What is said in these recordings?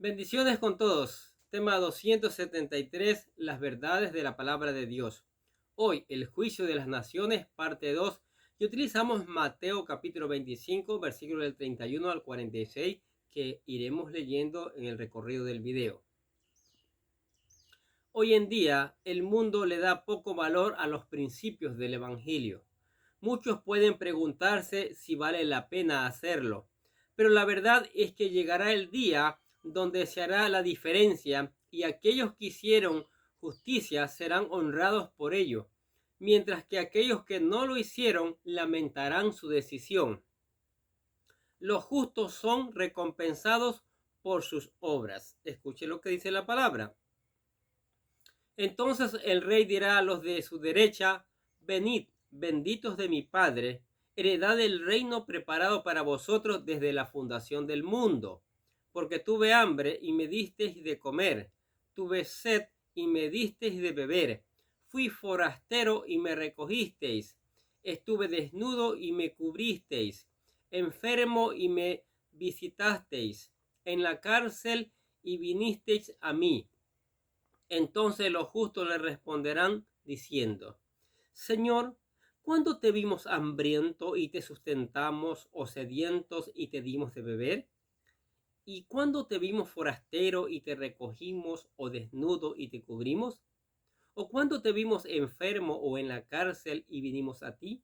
Bendiciones con todos. Tema 273, las verdades de la palabra de Dios. Hoy, el juicio de las naciones, parte 2, y utilizamos Mateo capítulo 25, versículo del 31 al 46, que iremos leyendo en el recorrido del video. Hoy en día, el mundo le da poco valor a los principios del Evangelio. Muchos pueden preguntarse si vale la pena hacerlo, pero la verdad es que llegará el día donde se hará la diferencia y aquellos que hicieron justicia serán honrados por ello, mientras que aquellos que no lo hicieron lamentarán su decisión. Los justos son recompensados por sus obras. Escuche lo que dice la palabra. Entonces el rey dirá a los de su derecha: venid, benditos de mi Padre, heredad el reino preparado para vosotros desde la fundación del mundo. Porque tuve hambre y me disteis de comer, tuve sed y me disteis de beber, fui forastero y me recogisteis, estuve desnudo y me cubristeis, enfermo y me visitasteis, en la cárcel y vinisteis a mí. Entonces los justos le responderán diciendo: Señor, ¿cuándo te vimos hambriento y te sustentamos, o sedientos y te dimos de beber? ¿Y cuándo te vimos forastero y te recogimos, o desnudo y te cubrimos? ¿O cuándo te vimos enfermo o en la cárcel y vinimos a ti?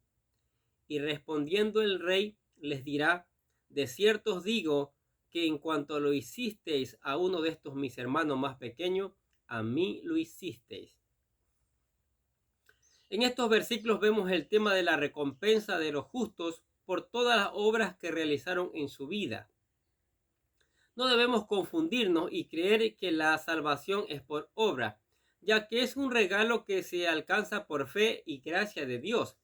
Y respondiendo el rey les dirá: de cierto os digo que en cuanto lo hicisteis a uno de estos mis hermanos más pequeños, a mí lo hicisteis. En estos versículos vemos el tema de la recompensa de los justos por todas las obras que realizaron en su vida. No debemos confundirnos y creer que la salvación es por obra, ya que es un regalo que se alcanza por fe y gracia de Dios.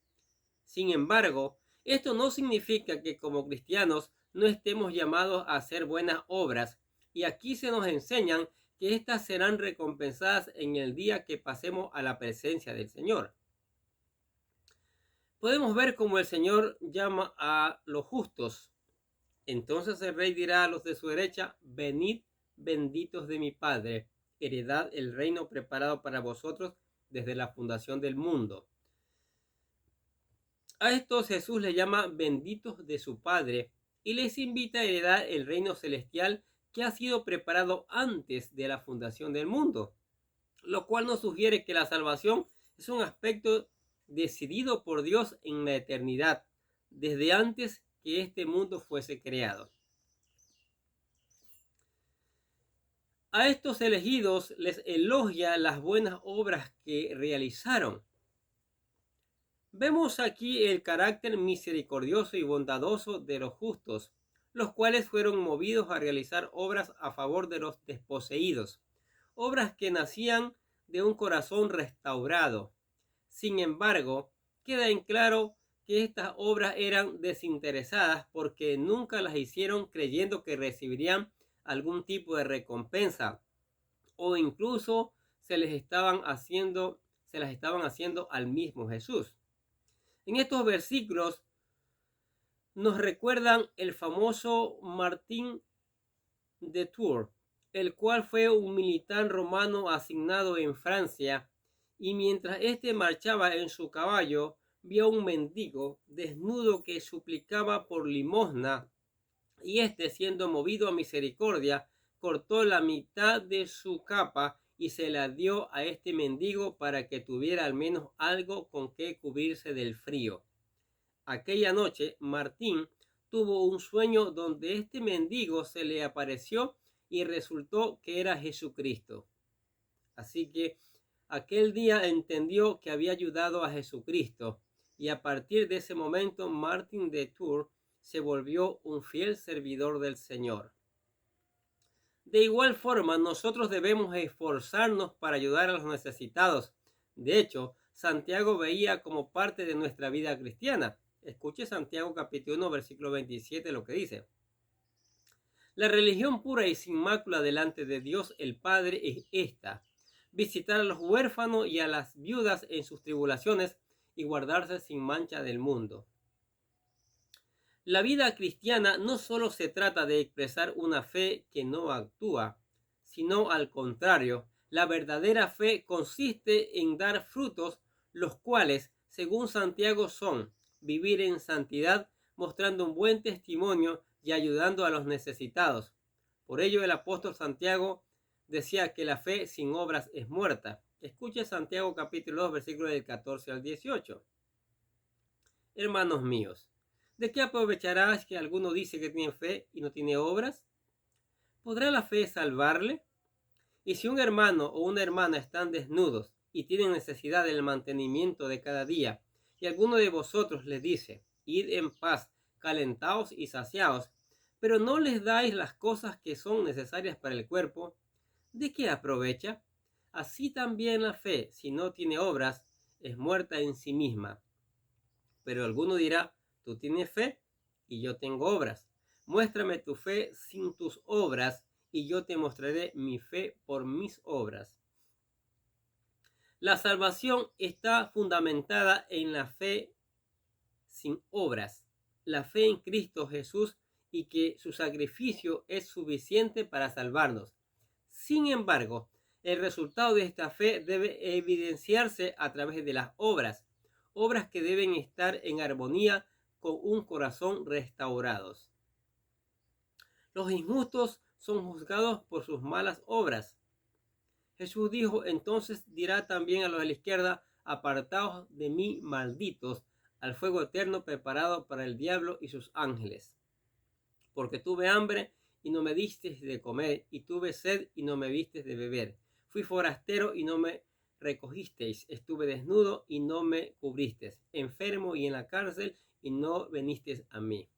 Sin embargo, esto no significa que como cristianos no estemos llamados a hacer buenas obras, y aquí se nos enseñan que éstas serán recompensadas en el día que pasemos a la presencia del Señor. Podemos ver cómo el Señor llama a los justos. Entonces el rey dirá a los de su derecha: venid, benditos de mi Padre, heredad el reino preparado para vosotros desde la fundación del mundo. A estos Jesús les llama benditos de su Padre y les invita a heredar el reino celestial que ha sido preparado antes de la fundación del mundo, lo cual nos sugiere que la salvación es un aspecto decidido por Dios en la eternidad, desde antes que este mundo fuese creado. A estos elegidos les elogia las buenas obras que realizaron. Vemos aquí el carácter misericordioso y bondadoso de los justos, los cuales fueron movidos a realizar obras a favor de los desposeídos, obras que nacían de un corazón restaurado. Sin embargo, queda en claro que estas obras eran desinteresadas porque nunca las hicieron creyendo que recibirían algún tipo de recompensa, o incluso se las estaban haciendo al mismo Jesús. En estos versículos nos recuerdan el famoso Martín de Tours, el cual fue un militar romano asignado en Francia, y mientras éste marchaba en su caballo, vio a un mendigo desnudo que suplicaba por limosna, y éste, siendo movido a misericordia, cortó la mitad de su capa y se la dio a este mendigo para que tuviera al menos algo con que cubrirse del frío. Aquella noche Martín tuvo un sueño donde este mendigo se le apareció y resultó que era Jesucristo. Así que aquel día entendió que había ayudado a Jesucristo, y a partir de ese momento Martín de Tours se volvió un fiel servidor del Señor. De igual forma, nosotros debemos esforzarnos para ayudar a los necesitados. De hecho, Santiago veía como parte de nuestra vida cristiana. Escuche Santiago capítulo 1, versículo 27, lo que dice: la religión pura y sin mácula delante de Dios el Padre es esta: visitar a los huérfanos y a las viudas en sus tribulaciones y guardarse sin mancha del mundo. La vida cristiana no solo se trata de expresar una fe que no actúa, sino al contrario. La verdadera fe consiste en dar frutos, los cuales, según Santiago, son vivir en santidad, mostrando un buen testimonio y ayudando a los necesitados. Por ello el apóstol Santiago decía que la fe sin obras es muerta. Escuche Santiago capítulo 2, versículos del 14 al 18. Hermanos míos, ¿de qué aprovecharás que alguno dice que tiene fe y no tiene obras? ¿Podrá la fe salvarle? Y si un hermano o una hermana están desnudos y tienen necesidad del mantenimiento de cada día, y alguno de vosotros les dice, id en paz, calentaos y saciaos, pero no les dais las cosas que son necesarias para el cuerpo, ¿de qué aprovecha? Así también la fe, si no tiene obras, es muerta en sí misma. Pero alguno dirá, tú tienes fe y yo tengo obras. Muéstrame tu fe sin tus obras y yo te mostraré mi fe por mis obras. La salvación está fundamentada en la fe sin obras. La fe en Cristo Jesús y que su sacrificio es suficiente para salvarnos. Sin embargo, el resultado de esta fe debe evidenciarse a través de las obras que deben estar en armonía con un corazón restaurados. Los injustos son juzgados por sus malas obras. Jesús dijo, entonces dirá también a los de la izquierda, apartaos de mí, malditos, al fuego eterno preparado para el diablo y sus ángeles. Porque tuve hambre y no me disteis de comer, y tuve sed y no me visteis de beber. Fui forastero y no me recogisteis, estuve desnudo y no me cubristeis, enfermo y en la cárcel y no venisteis a mí.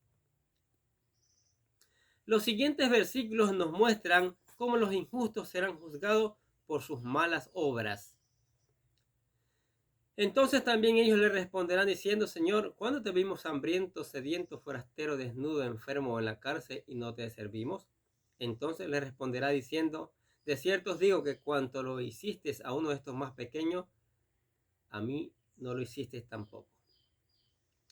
Los siguientes versículos nos muestran cómo los injustos serán juzgados por sus malas obras. Entonces también ellos le responderán diciendo, Señor, ¿cuándo te vimos hambriento, sediento, forastero, desnudo, enfermo o en la cárcel y no te servimos? Entonces le responderá diciendo, de cierto os digo que cuanto lo hiciste a uno de estos más pequeños, a mí no lo hiciste tampoco.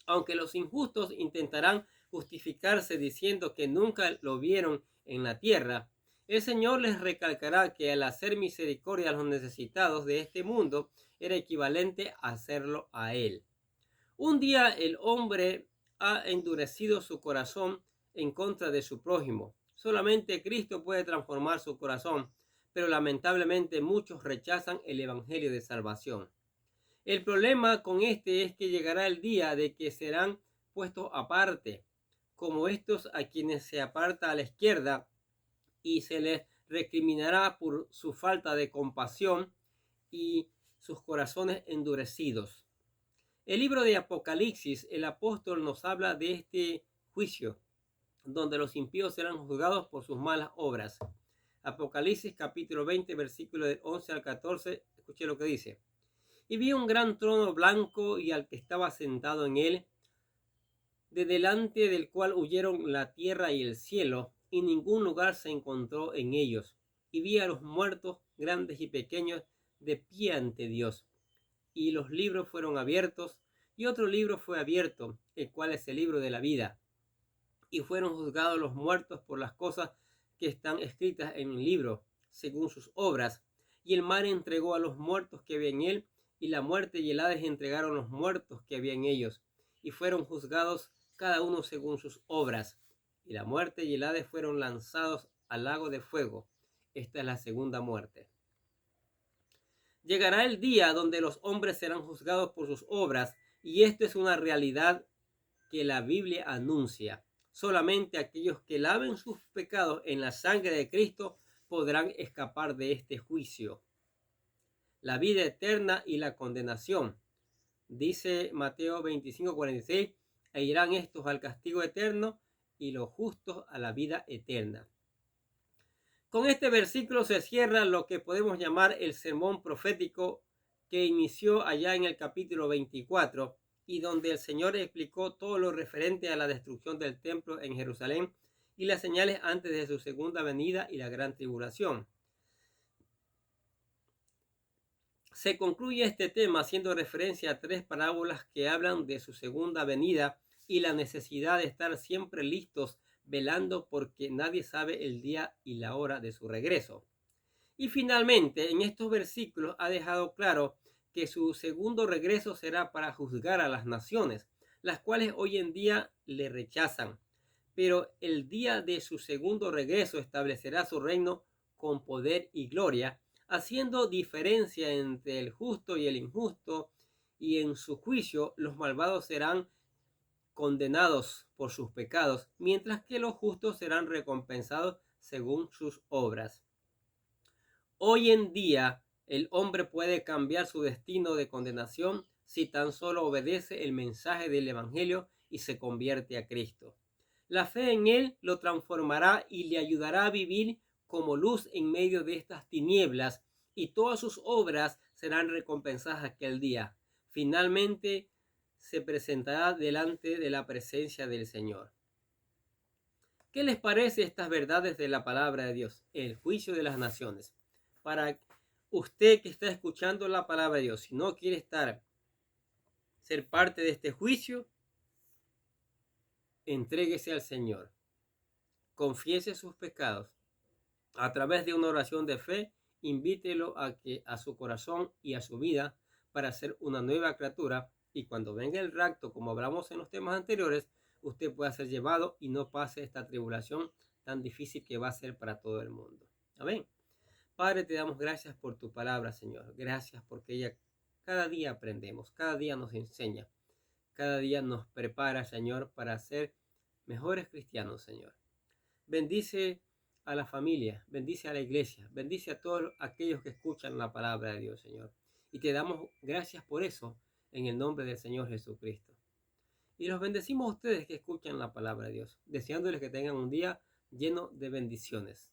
Aunque los injustos intentarán justificarse diciendo que nunca lo vieron en la tierra, el Señor les recalcará que al hacer misericordia a los necesitados de este mundo era equivalente a hacerlo a Él. Un día el hombre ha endurecido su corazón en contra de su prójimo. Solamente Cristo puede transformar su corazón, pero lamentablemente muchos rechazan el evangelio de salvación. El problema con este es que llegará el día de que serán puestos aparte, como estos a quienes se aparta a la izquierda, y se les recriminará por su falta de compasión y sus corazones endurecidos. El libro de Apocalipsis, el apóstol nos habla de este juicio, donde los impíos serán juzgados por sus malas obras. Apocalipsis capítulo 20, versículo del 11 al 14, escuché lo que dice. Y vi un gran trono blanco y al que estaba sentado en él, de delante del cual huyeron la tierra y el cielo, y ningún lugar se encontró en ellos. Y vi a los muertos, grandes y pequeños, de pie ante Dios. Y los libros fueron abiertos, y otro libro fue abierto, el cual es el libro de la vida. Y fueron juzgados los muertos por las cosas que están escritas en el libro, según sus obras. Y el mar entregó a los muertos que había en él, y la muerte y el Hades entregaron los muertos que había en ellos, y fueron juzgados cada uno según sus obras. Y la muerte y el Hades fueron lanzados al lago de fuego. Esta es la segunda muerte. Llegará el día donde los hombres serán juzgados por sus obras, y esto es una realidad que la Biblia anuncia. Solamente aquellos que laven sus pecados en la sangre de Cristo podrán escapar de este juicio. La vida eterna y la condenación. Dice Mateo 25:46, e irán estos al castigo eterno y los justos a la vida eterna. Con este versículo se cierra lo que podemos llamar el sermón profético que inició allá en el capítulo 24 y donde el Señor explicó todo lo referente a la destrucción del templo en Jerusalén y las señales antes de su segunda venida y la gran tribulación. Se concluye este tema haciendo referencia a 3 parábolas que hablan de su segunda venida y la necesidad de estar siempre listos, velando porque nadie sabe el día y la hora de su regreso. Y finalmente, en estos versículos ha dejado claro que su segundo regreso será para juzgar a las naciones, las cuales hoy en día le rechazan. Pero el día de su segundo regreso establecerá su reino con poder y gloria, haciendo diferencia entre el justo y el injusto, y en su juicio los malvados serán condenados por sus pecados, mientras que los justos serán recompensados según sus obras. Hoy en día, el hombre puede cambiar su destino de condenación si tan solo obedece el mensaje del Evangelio y se convierte a Cristo. La fe en Él lo transformará y le ayudará a vivir como luz en medio de estas tinieblas, y todas sus obras serán recompensadas aquel día. Finalmente, se presentará delante de la presencia del Señor. ¿Qué les parece estas verdades de la palabra de Dios? El juicio de las naciones. Para usted que está escuchando la palabra de Dios, si no quiere ser parte de este juicio, entréguese al Señor. Confiese sus pecados. A través de una oración de fe, invítelo a su corazón y a su vida para ser una nueva criatura, y cuando venga el rapto, como hablamos en los temas anteriores, usted pueda ser llevado y no pase esta tribulación tan difícil que va a ser para todo el mundo. Amén. Padre, te damos gracias por tu palabra, Señor. Gracias porque ella cada día aprendemos, cada día nos enseña, cada día nos prepara, Señor, para ser mejores cristianos, Señor. Bendice a la familia, bendice a la iglesia, bendice a todos aquellos que escuchan la palabra de Dios, Señor. Y te damos gracias por eso en el nombre del Señor Jesucristo. Y los bendecimos a ustedes que escuchan la palabra de Dios, deseándoles que tengan un día lleno de bendiciones.